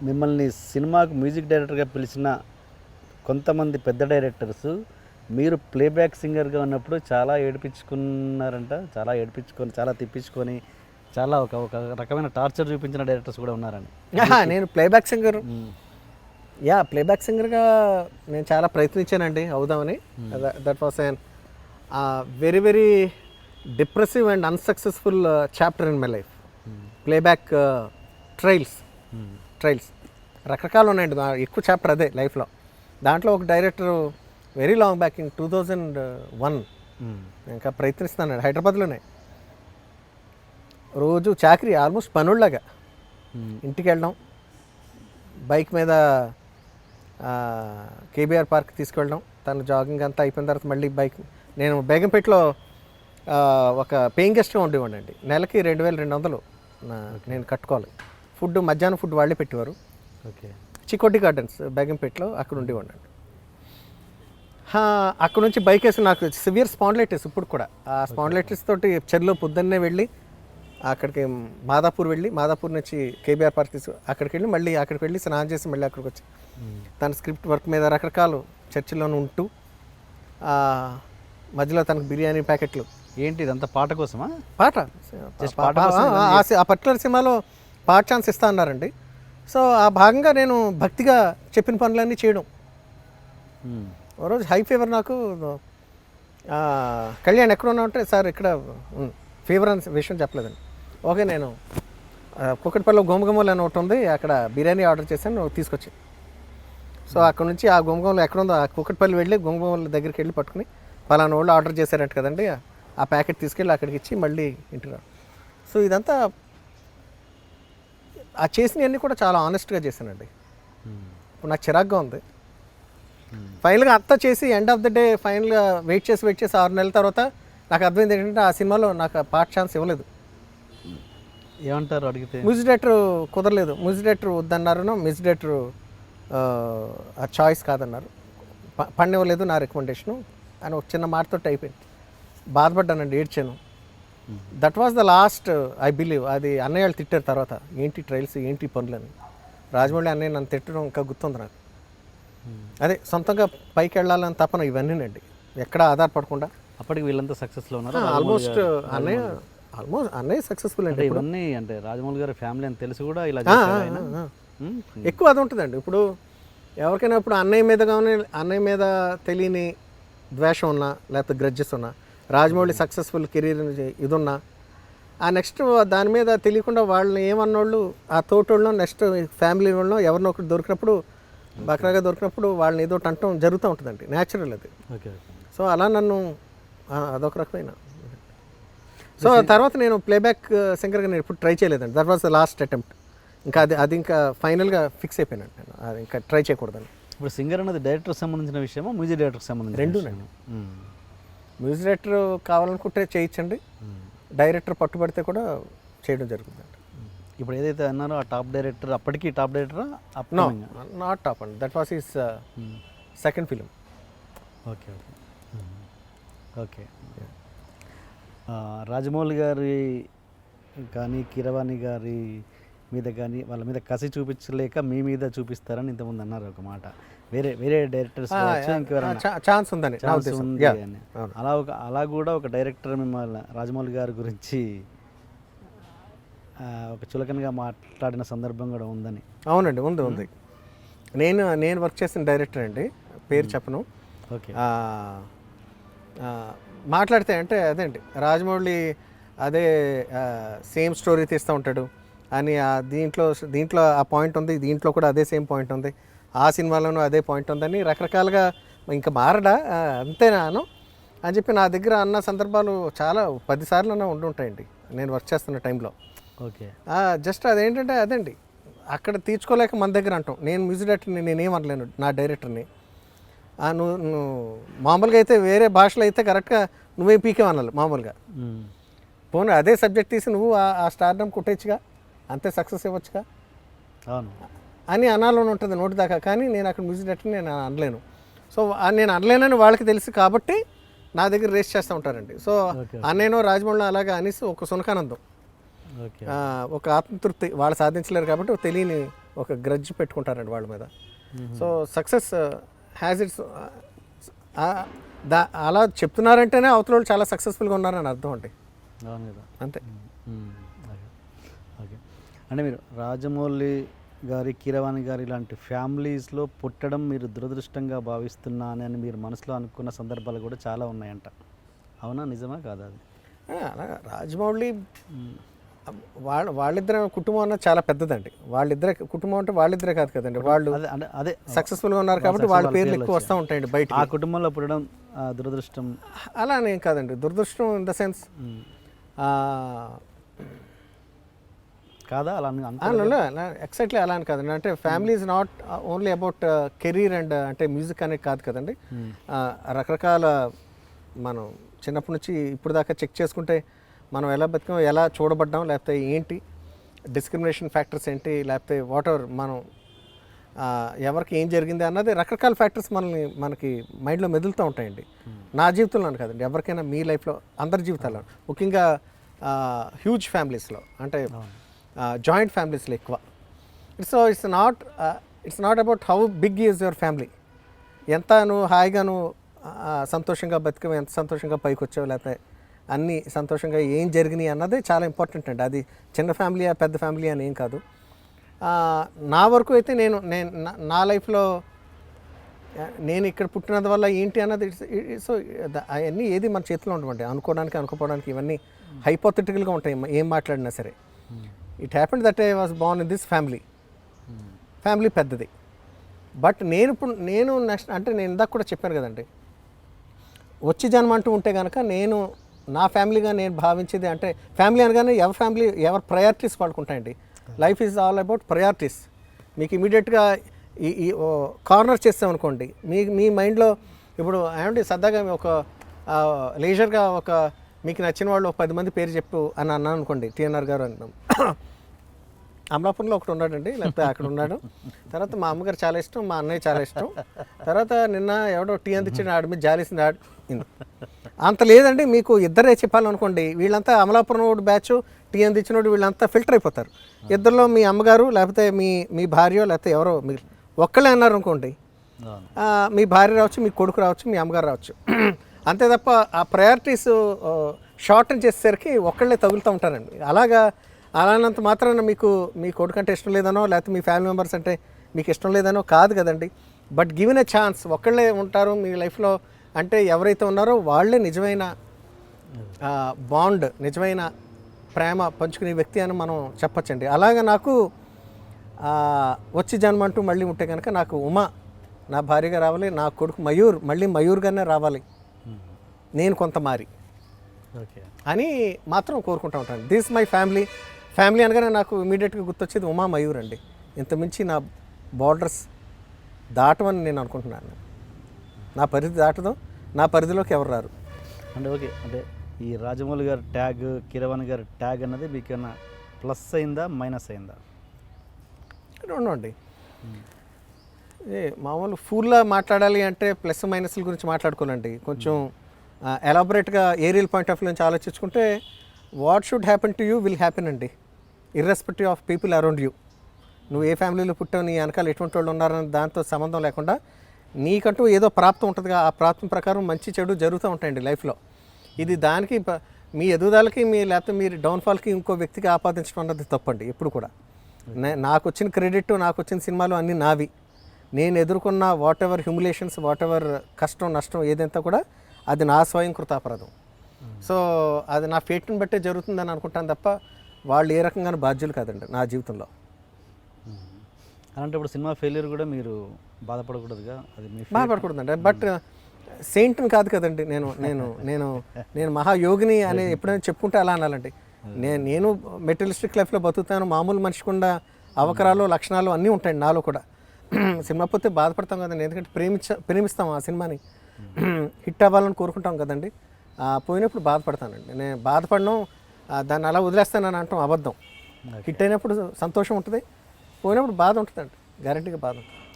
మిమ్మల్ని సినిమాకు మ్యూజిక్ డైరెక్టర్గా పిలిచిన కొంతమంది పెద్ద డైరెక్టర్స్ మీరు ప్లేబ్యాక్ సింగర్గా ఉన్నప్పుడు చాలా ఏడిపించుకున్నారంట, చాలా తిప్పించుకొని చాలా ఒక ఒక రకమైన టార్చర్ చూపించిన డైరెక్టర్స్ కూడా ఉన్నారని. నేను ప్లేబ్యాక్ సింగర్ ప్లేబ్యాక్ సింగర్గా నేను చాలా ప్రయత్నించానండి అవుదామని. That was N very very depressive and unsuccessful chapter in my life. Playback trials రకరకాలు ఉన్నాయండి. ఎక్కువ చాప్టర్ అదే లైఫ్లో. దాంట్లో ఒక director very long back in 2001 ఇంకా ప్రయత్నిస్తున్నాను హైదరాబాద్లోనే. రోజు చాకరీ ఆల్మోస్ట్ పనుల్లాగా ఇంటికి వెళ్ళడం, బైక్ మీద కేబీఆర్ పార్క్ తీసుకెళ్ళడం, తను జాగింగ్ అంతా అయిపోయిన తర్వాత మళ్ళీ బైక్. నేను బేగంపేటలో ఒక పేయింగ్ గెస్ట్గా ఉండేవాడిని అండి. నెలకి 2200 నేను కట్టుకోవాలి. ఫుడ్ మధ్యాహ్నం ఫుడ్ వాళ్ళే పెట్టేవారు. ఓకే. చికోటి గార్డెన్స్ బేగంపేటలో అక్కడ ఉండేవాడిని అండి. అక్కడ నుంచి బైక్ వేసి నాకు సివియర్ స్పాండిలైటిస్ ఇప్పుడు కూడా. ఆ స్పాండిలైటిస్ తోటి చెరులో పొద్దున్నే వెళ్ళి అక్కడికి మాదాపూర్ నుంచి కేబీఆర్ పార్క్ అక్కడికి వెళ్ళి మళ్ళీ అక్కడికి వెళ్ళి స్నానం చేసి మళ్ళీ అక్కడికి వచ్చి తన స్క్రిప్ట్ వర్క్ మీద రకరకాలు చర్చిలోనే ఉంటూ మధ్యలో తనకు బిర్యానీ ప్యాకెట్లు. ఏంటి ఇదంతా పాట కోసమా? పాట ఆ పర్టికులర్ సినిమాలో పాట ఛాన్స్ ఇస్తా అన్నారండి. సో ఆ భాగంగా నేను భక్తిగా చెప్పిన పనులన్నీ చేయడం. ఓ రోజు హై ఫీవర్ నాకు. కళ్యాణ్ ఎక్కడ ఉన్నా ఉంటే సార్ ఇక్కడ ఫీవర్ అని విషయం చెప్పలేదండి. ఓకే, నేను కుక్కటిపల్లిలో గోమగమ్మలు అని ఒకటి ఉంది, అక్కడ బిర్యానీ ఆర్డర్ చేశాను, తీసుకొచ్చి. సో అక్కడ నుంచి ఆ గోమగమ్మలు ఎక్కడ ఉందో ఆ కుక్కటిపల్లి వెళ్ళి గోమగమ్మల దగ్గరికి వెళ్ళి పట్టుకుని పలానా వాళ్ళు ఆర్డర్ చేశారంట కదండి, ఆ ప్యాకెట్ తీసుకెళ్ళి అక్కడికి ఇచ్చి మళ్ళీ ఇంటికి రా. సో ఇదంతా ఆ చేసినవన్నీ కూడా చాలా ఆనెస్ట్గా చేశానండి. ఇప్పుడు నాకు చిరాగ్గా ఉంది. ఫైనల్గా అంతా చేసి ఎండ్ ఆఫ్ ద డే ఫైనల్గా వెయిట్ చేసి 6 నెలల తర్వాత నాకు అర్థమైంది ఏంటంటే ఆ సినిమాలో నాకు పార్ట్ ఛాన్స్ ఇవ్వలేదు. ఏమంటారు అడిగితే? మ్యూజిక్ డైరెక్టర్ కుదరలేదు, మ్యూజిక్ డైరెక్టర్ వద్దన్నారు, మ్యూజిక్ డైరెక్టర్ ఆ చాయిస్ కాదన్నారు, పండివ్వలేదు నా రికమెండేషను అని ఒక చిన్న మాటతో అయిపోయింది. బాధపడ్డానండి, ఏడ్చాను. That was the last I believe. అది అన్నయ్య వాళ్ళు తిట్టారు తర్వాత, ఏంటి ట్రయల్స్ ఏంటి పనులని. రాజమౌళి అన్నయ్య నన్ను తిట్టడం ఇంకా గుర్తుంది నాకు. అదే సొంతంగా పైకి వెళ్ళాలని తపన ఇవన్నీనండి, ఎక్కడా ఆధారపడకుండా. అప్పటికి వీళ్ళంతా సక్సెస్లో ఉన్నారు. ఆల్మోస్ట్ అన్నయ్య సక్సెస్ఫుల్ అండి. ఇవన్నీ అంటే రాజమౌళి గారి ఫ్యామిలీ అని తెలిసి కూడా ఇలా ఎక్కువ అది ఉంటుందండి. ఇప్పుడు ఎవరికైనా ఇప్పుడు అన్నయ్య మీద తెలియని ద్వేషం ఉన్నా లేకపోతే గ్రడ్జెస్ ఉన్నా, రాజమౌళి సక్సెస్ఫుల్ కెరీర్ ఇది ఉన్నా, ఆ నెక్స్ట్ దాని మీద తెలియకుండా వాళ్ళని ఏమన్నోళ్ళు ఆ తోటోళ్ళు నెక్స్ట్ ఫ్యామిలీ వాళ్ళు ఎవరినో ఒకటి దొరికినప్పుడు, బక్రాగా దొరికినప్పుడు వాళ్ళని ఏదో అంటం జరుగుతూ ఉంటుందండి, న్యాచురల్ అది. సో అలా నన్ను అదొక రకమైన. సో తర్వాత నేను ప్లేబ్యాక్ సింగర్గా నేను ఇప్పుడు ట్రై చేయలేదండి. That was the last attempt. ఇంకా అది ఇంకా ఫైనల్గా ఫిక్స్ అయిపోయినాను నేను, అది ఇంకా ట్రై చేయకూడదని. ఇప్పుడు సింగర్ అనేది డైరెక్టర్కి సంబంధించిన విషయమా, మ్యూజిక్ డైరెక్టర్కి సంబంధించిన? రెండునండి. మ్యూజిక్ డైరెక్టర్ కావాలనుకుంటే చేయొచ్చండి, డైరెక్టర్ పట్టుబడితే కూడా చేయడం జరుగుతుందండి. ఇప్పుడు ఏదైతే అన్నారో ఆ టాప్ డైరెక్టర్ అప్పటికి టాప్ డైరెక్టరా? నాట్ టాప్ అండి, that was his second film. Okay. Rajamouli గారి కానీ కీరవాణి గారి మీద కానీ వాళ్ళ మీద కసి చూపించలేక మీ మీద చూపిస్తారని ఇంతకుముందు అన్నారు ఒక మాట. వేరే డైరెక్టర్స్ ఛాన్స్ ఉందని ఉంది అని. అలా కూడా ఒక డైరెక్టర్ మిమ్మల్ని రాజమౌళి గారి గురించి ఒక చులకనగా మాట్లాడిన సందర్భం కూడా ఉందని. అవునండి, ఉంది. నేను వర్క్ చేసిన డైరెక్టర్ అండి, పేరు చెప్పను. ఓకే. మాట్లాడితే అంటే అదే అండి, రాజమౌళి అదే సేమ్ స్టోరీ తీస్తూ ఉంటాడు అని, దీంట్లో ఆ పాయింట్ ఉంది, దీంట్లో కూడా అదే సేమ్ పాయింట్ ఉంది, ఆ సినిమాలోనూ అదే పాయింట్ ఉందని రకరకాలుగా ఇంకా మారడా అంతేనాను అని చెప్పి నా దగ్గర అన్న సందర్భాలు చాలా 10 సార్లు ఉండి ఉంటాయండి నేను వర్క్ చేస్తున్న టైంలో. ఓకే. జస్ట్ అదేంటంటే అదండి, అక్కడ తీర్చుకోలేక మన దగ్గర అంటాం. నేను మ్యూజిక్ డైరెక్టర్ని నేనేమనలేను, నా డైరెక్టర్ని. నువ్వు మామూలుగా అయితే వేరే భాషలో అయితే కరెక్ట్గా నువ్వే పీకేమనాలి మామూలుగా. పోనీ అదే సబ్జెక్ట్ తీసి నువ్వు ఆ స్టార్డమ్ కుట్టేచ్చుగా, అంతే సక్సెస్ ఇవ్వచ్చుగా అని అనాలని ఉంటుంది నోటి దాకా. కానీ నేను అక్కడ మ్యూజిక్ డైరెక్టర్ని నేను అనలేను. సో నేను అనలేనని వాళ్ళకి తెలుసు కాబట్టి నా దగ్గర రేస్ చేస్తూ ఉంటారండి. సో అన్నేనో రాజమౌళి అలాగా అనేసి ఒక సునకానందం, ఒక ఆత్మతృప్తి వాళ్ళు సాధించలేరు కాబట్టి తెలియని ఒక గ్రడ్జ్ పెట్టుకుంటారండి వాళ్ళ మీద. సో సక్సెస్ హ్యాజ్ ఇట్స్ అలా చెప్తున్నారంటేనే అవతల వాళ్ళు చాలా సక్సెస్ఫుల్గా ఉన్నారని అర్థం అండి. అవును కదా. అంతే. Okay okay. అంటే మీరు రాజమౌళి గారి, కీరవాణి గారి ఇలాంటి ఫ్యామిలీస్లో పుట్టడం మీరు దురదృష్టంగా భావిస్తున్నానని మీరు మనసులో అనుకున్న సందర్భాలు కూడా చాలా ఉన్నాయంట. అవునా, నిజమా కాదా అది? అలా రాజమౌళి వాళ్ళిద్దరే కుటుంబం అన్నది చాలా పెద్దదండి. వాళ్ళిద్దరే కుటుంబం అంటే వాళ్ళిద్దరే కాదు కదండి, వాళ్ళు అదే సక్సెస్ఫుల్గా ఉన్నారు కాబట్టి వాళ్ళ పేర్లు ఎక్కువ వస్తూ ఉంటాయండి బయట. ఆ కుటుంబంలో పుట్టడం దురదృష్టం అలా అనేం కాదండి. దురదృష్టం ఇన్ ద సెన్స్ కాదా అలా ఎగ్జాక్ట్లీ అలా అని కాదండి. అంటే family is not only about career and అంటే మ్యూజిక్ అనేది కాదు కదండి. రకరకాల మనం చిన్నప్పటి నుంచి ఇప్పుడు దాకా చెక్ చేసుకుంటే మనం ఎలా బతికాం, ఎలా చూడబడ్డాం, లేకపోతే ఏంటి డిస్క్రిమినేషన్ ఫ్యాక్టర్స్ ఏంటి, లేకపోతే వాట్ ఎవర్ మనం ఎవరికి ఏం జరిగింది అన్నది రకరకాల ఫ్యాక్టర్స్ మనకి మైండ్లో మెదులుతూ ఉంటాయండి. నా జీవితంలో కదండి, ఎవరికైనా మీ లైఫ్లో అందరి జీవితాల్లో, ముఖ్యంగా హ్యూజ్ ఫ్యామిలీస్లో అంటే జాయింట్ ఫ్యామిలీస్లో ఎక్కువ. It's not about how big is your family, ఎంత నువ్వు హాయిగా నువ్వు సంతోషంగా బతికావు, ఎంత సంతోషంగా పైకి వచ్చావు, లేకపోతే అన్నీ సంతోషంగా ఏం జరిగినాయి అన్నది చాలా ఇంపార్టెంట్ అండి. అది చిన్న ఫ్యామిలీ పెద్ద ఫ్యామిలీ అని ఏం కాదు. నా వరకు అయితే నేను నా లైఫ్లో నేను ఇక్కడ పుట్టినందు వల్ల ఏంటి అన్నది సో అవన్నీ ఏది మన చేతిలో ఉండవండి. అనుకోవడానికి అనుకోపోవడానికి ఇవన్నీ హైపోథెటికల్గా ఉంటాయి ఏం మాట్లాడినా సరే. It happened that I was Born in this family పెద్దది. బట్ నేను నెక్స్ట్ అంటే నేను ఇందాక కూడా చెప్పాను కదండి, వచ్చి జన్మ అంటూ ఉంటే కనుక నేను నా ఫ్యామిలీగా నేను భావించేది అంటే ఫ్యామిలీ అనగానే ఎవరి ప్రయారిటీస్ వాళ్ళకుంటాయండి. Life is all about priorities. మీకు ఇమీడియట్గా ఈ కార్నర్ చేస్తామనుకోండి, మీ మైండ్లో ఇప్పుడు ఏమంటే సరదాగా ఒక లేజర్గా మీకు నచ్చిన వాళ్ళు ఒక 10 మంది పేరు చెప్పు అని అన్నాను అనుకోండి, టీఎన్ఆర్ గారు అంటున్నాం. అమలాపురంలో ఒకటి ఉన్నాడండి, లేకపోతే అక్కడ ఉన్నాడు. తర్వాత మా అమ్మగారు చాలా ఇష్టం, మా అన్నయ్య చాలా ఇష్టం. తర్వాత నిన్న ఎవడో టీ అందించిన ఆడి మీద జాలేసింది అంత లేదండి. మీకు ఇద్దరే చెప్పాలనుకోండి, వీళ్ళంతా అమలాపురం బ్యాచ్, టీ అందించినోడు వీళ్ళంతా ఫిల్టర్ అయిపోతారు. ఇద్దరిలో మీ అమ్మగారు లేకపోతే మీ భార్య లేకపోతే ఎవరో మీరు ఒక్కళ్ళే అన్నారు అనుకోండి, మీ భార్య రావచ్చు, మీ కొడుకు రావచ్చు, మీ అమ్మగారు రావచ్చు. అంతే తప్ప ఆ ప్రయారిటీస్ షార్టన్ చేసేసరికి ఒక్కళ్ళే తగులుతూ ఉంటారండి. అలానంత మాత్రాన మీకు మీ కొడుకు అంటే ఇష్టం లేదనో లేకపోతే మీ ఫ్యామిలీ మెంబర్స్ అంటే మీకు ఇష్టం లేదనో కాదు కదండి. బట్ గివెన్ ఎ ఛాన్స్ ఒక్కళ్ళే ఉంటారు మీ లైఫ్లో అంటే ఎవరైతే ఉన్నారో వాళ్ళే నిజమైన బాండ్, నిజమైన ప్రేమ పంచుకునే వ్యక్తి అని మనం చెప్పచ్చండి. అలాగే నాకు వచ్చి జన్మ అంటూ మళ్ళీ ఉంటే కనుక నాకు ఉమా నా భార్యగా రావాలి, నా కొడుకు మయూర్ మళ్ళీ మయూర్గానే రావాలి, నేను కొంత మారి అని మాత్రం కోరుకుంటూ ఉంటాను. దిస్ మై ఫ్యామిలీ అనగానే నాకు ఇమీడియట్గా గుర్తొచ్చేది ఉమా మయూర్ అండి. ఇంతమించి నా బార్డర్స్ దాటమని నేను అనుకుంటున్నాను. నా పరిధి దాటదు, నా పరిధిలోకి ఎవరు రారు. అంటే ఓకే, అంటే ఈ రాజమౌళి గారి ట్యాగ్, కీరవాణి గారి ట్యాగ్ అన్నది మీకు ఏమైనా ప్లస్ అయిందా మైనస్ అయిందా? రెండు అండి. మామూలు ఫూల్లా మాట్లాడాలి అంటే ప్లస్ మైనస్ల గురించి మాట్లాడుకోవాలండి. కొంచెం ఎలాబొరేట్గా ఏరియల్ పాయింట్ ఆఫ్ వ్యూ నుంచి ఆలోచించుకుంటే what should happen to you will happen అండి, irrespective of people around you. నువ్వు ఏ ఫ్యామిలీలో పుట్టావు, నీ వెనకాల ఎటువంటి వాళ్ళు ఉన్నారని దాంతో సంబంధం లేకుండా నీకంటూ ఏదో ప్రాప్తం ఉంటుందిగా, ఆ ప్రాప్తం ప్రకారం మంచి చెడు జరుగుతూ ఉంటాయండి లైఫ్లో. ఇది దానికి మీ ఎదుగుదలకి లేకపోతే మీరు డౌన్ఫాల్కి ఇంకో వ్యక్తికి ఆపాదించడం అన్నది తప్పండి ఎప్పుడు కూడా. నాకు వచ్చిన క్రెడిట్, నాకు వచ్చిన సినిమాలు అన్నీ నావి. నేను ఎదుర్కొన్న వాట్ ఎవర్ హ్యూమిలేషన్స్, వాట్ ఎవర్ కష్టం నష్టం ఏదంతా కూడా అది నా స్వయం కృతాపరాధం. సో అది నా ఫేట్ని బట్టే జరుగుతుందని అనుకుంటాను తప్ప వాళ్ళు ఏ రకంగా బాధ్యులు కాదండి నా జీవితంలో. అలాంటప్పుడు సినిమా ఫెయిల్యూర్ కూడా మీరు బాధపడకూడదుగా? అది బాధపడకూడదండి. బట్ సెయింట్ని కాదు కదండి నేను నేను నేను నేను మహాయోగిని అని ఎప్పుడైనా చెప్పుకుంటే అలా అనాలండి. నేను మెటీరియలిస్టిక్ లైఫ్లో బతుకుతాను, మామూలు మనిషికుండా అవకరాలు లక్షణాలు అన్నీ ఉంటాయండి నాలో కూడా. సినిమా పోతే బాధపడతాం కదండి, ఎందుకంటే ప్రేమిస్తాం ఆ సినిమాని, హిట్ అవ్వాలని కోరుకుంటాం కదండి. పోయినప్పుడు బాధపడతానండి. నేను బాధపడడం దాన్ని అలా వదిలేస్తానని అంటాం అబద్ధం. హిట్ అయినప్పుడు సంతోషం ఉంటుంది, పోయినప్పుడు బాధ ఉంటుందండి, గ్యారెంటీగా బాధ ఉంటుంది.